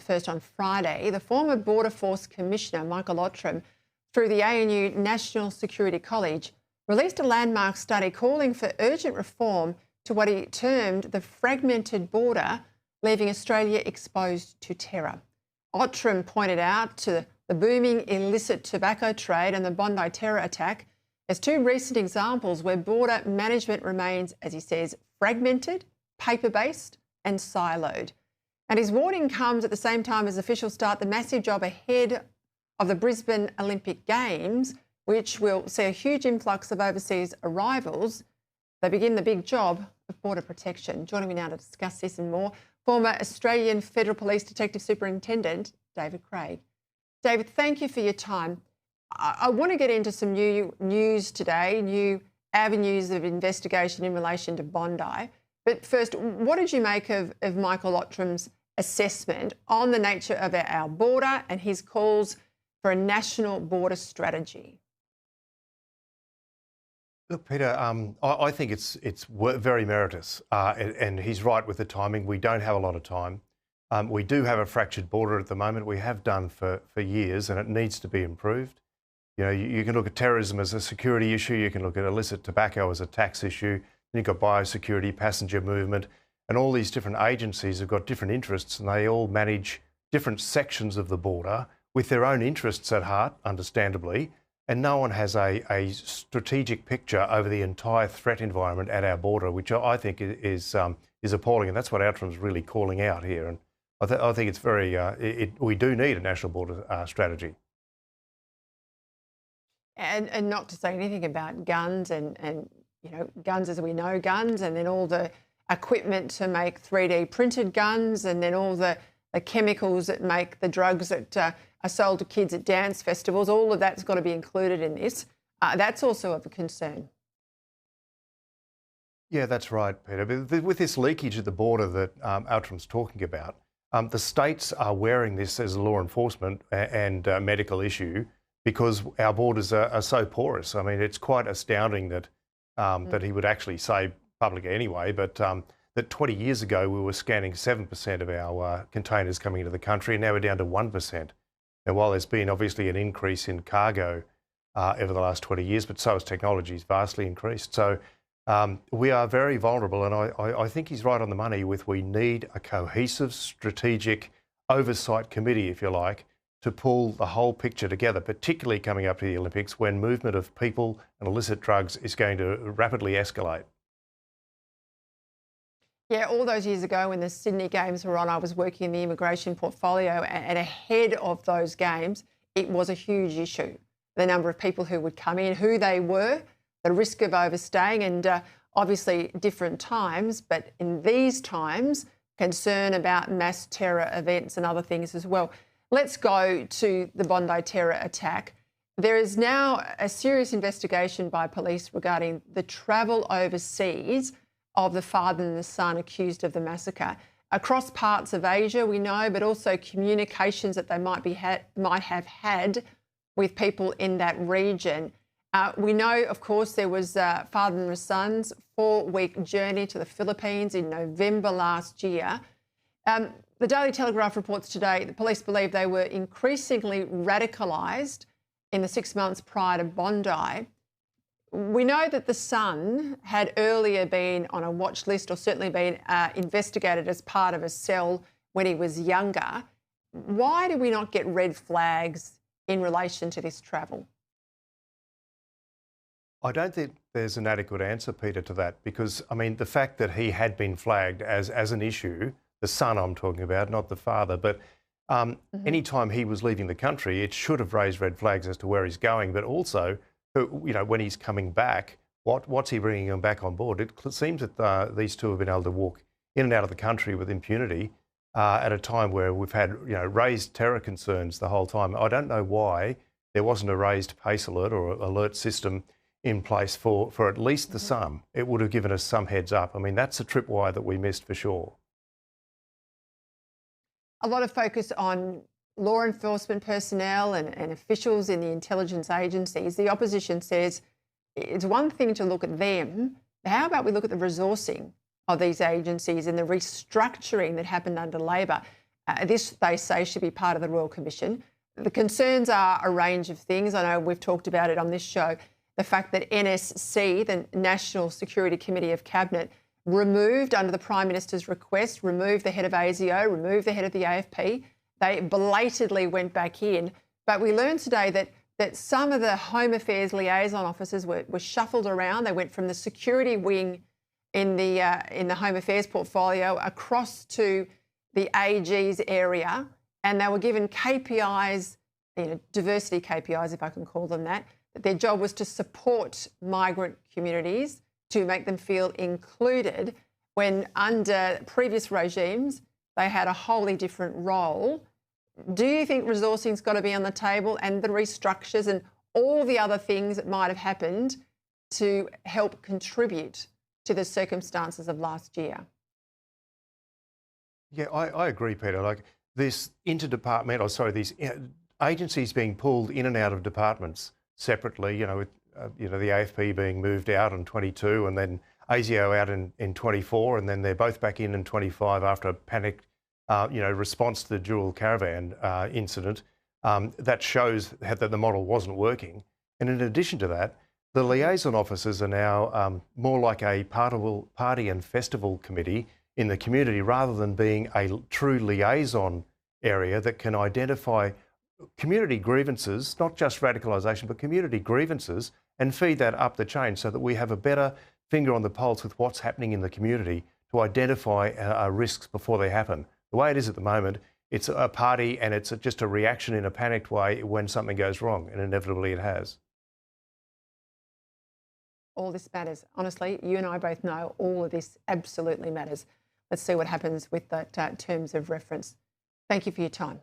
First on Friday, the former Border Force Commissioner, Michael Ottram, through the ANU National Security College, released a landmark study calling for urgent reform to what he termed the fragmented border, leaving Australia exposed to terror. Ottram pointed out to the booming illicit tobacco trade and the Bondi terror attack as two recent examples where border management remains, as he says, fragmented, paper-based and siloed. And his warning comes at the same time as officials start the massive job ahead of the Brisbane Olympic Games, which will see a huge influx of overseas arrivals. They begin the big job of border protection. Joining me now to discuss this and more, former Australian Federal Police Detective Superintendent David Craig. David, thank you for your time. I want to get into some new news today, new avenues of investigation in relation to Bondi. But first, what did you make of Michael Ottram's assessment on the nature of our border and his calls for a national border strategy? Look, Peter, I think it's very meritorious, and he's right with the timing. We don't have a lot of time. We do have a fractured border at the moment. We have done for years, and it needs to be improved. You know, you can look at terrorism as a security issue. You can look at illicit tobacco as a tax issue. Then you've got biosecurity, passenger movement, and all these different agencies have got different interests, and they all manage different sections of the border with their own interests at heart, understandably. And no one has a strategic picture over the entire threat environment at our border, which I think is appalling. And that's what Outtram's really calling out here. And I think it's very, we do need a national border strategy. And not to say anything about guns and you know, guns as we know guns, and then all the equipment to make 3D printed guns, and then all the chemicals that make the drugs that are sold to kids at dance festivals. All of that's got to be included in this. That's also of a concern. Yeah, that's right, Peter. But with this leakage at the border that Outtram's talking about, the states are wearing this as a law enforcement and medical issue because our borders are so porous. I mean, it's quite astounding that that he would actually say publicly anyway, but that 20 years ago we were scanning 7% of our containers coming into the country, and now we're down to 1%. And while there's been obviously an increase in cargo over the last 20 years, but so has technology's vastly increased. So we are very vulnerable, and I think he's right on the money with we need a cohesive strategic oversight committee, if you like, to pull the whole picture together, particularly coming up to the Olympics when movement of people and illicit drugs is going to rapidly escalate. Yeah, all those years ago when the Sydney Games were on, I was working in the immigration portfolio, and ahead of those games, it was a huge issue. The number of people who would come in, who they were, the risk of overstaying, and obviously different times, but in these times, concern about mass terror events and other things as well. Let's go to the Bondi terror attack. There is now a serious investigation by police regarding the travel overseas of the father and the son accused of the massacre. Across parts of Asia, we know, but also communications that they might have had with people in that region. We know, of course, there was father and the son's 4-week journey to the Philippines in November last year. The Daily Telegraph reports today that police believe they were increasingly radicalised in the 6 months prior to Bondi. We know that the son had earlier been on a watch list, or certainly been investigated as part of a cell when he was younger. Why do we not get red flags in relation to this travel? I don't think there's an adequate answer, Peter, to that, because, I mean, the fact that he had been flagged as an issue, the son I'm talking about, not the father, but any time he was leaving the country, it should have raised red flags as to where he's going, but also, you know, when he's coming back, what's he bringing him back on board? It seems that these two have been able to walk in and out of the country with impunity at a time where we've had, you know, raised terror concerns the whole time. I don't know why there wasn't a raised PACE alert or alert system in place for at least the son. It would have given us some heads up. I mean, that's a tripwire that we missed for sure. A lot of focus on law enforcement personnel and officials in the intelligence agencies. The opposition says it's one thing to look at them. How about we look at the resourcing of these agencies and the restructuring that happened under Labor? This, they say, should be part of the Royal Commission. The concerns are a range of things. I know we've talked about it on this show. The fact that NSC, the National Security Committee of Cabinet, removed, under the Prime Minister's request, removed the head of ASIO, removed the head of the AFP. They belatedly went back in. But we learned today that some of the Home Affairs liaison officers were shuffled around. They went from the security wing in the Home Affairs portfolio across to the AG's area, and they were given KPIs, diversity KPIs, if I can call them that their job was to support migrant communities, to make them feel included, when under previous regimes they had a wholly different role. Do you think resourcing's got to be on the table, and the restructures and all the other things that might have happened to help contribute to the circumstances of last year? Yeah, I agree, Peter. Like this these agencies being pulled in and out of departments separately, with the AFP being moved out in 22 and then ASIO out in 24, and then they're both back in 25 after a panicked response to the dual caravan incident. That shows that the model wasn't working. And in addition to that, the liaison officers are now more like a party and festival committee in the community, rather than being a true liaison area that can identify community grievances, not just radicalisation, but community grievances, and feed that up the chain so that we have a better finger on the pulse with what's happening in the community to identify risks before they happen. The way it is at the moment, it's a party and it's just a reaction in a panicked way when something goes wrong, and inevitably it has. All this matters. Honestly, you and I both know all of this absolutely matters. Let's see what happens with that terms of reference. Thank you for your time.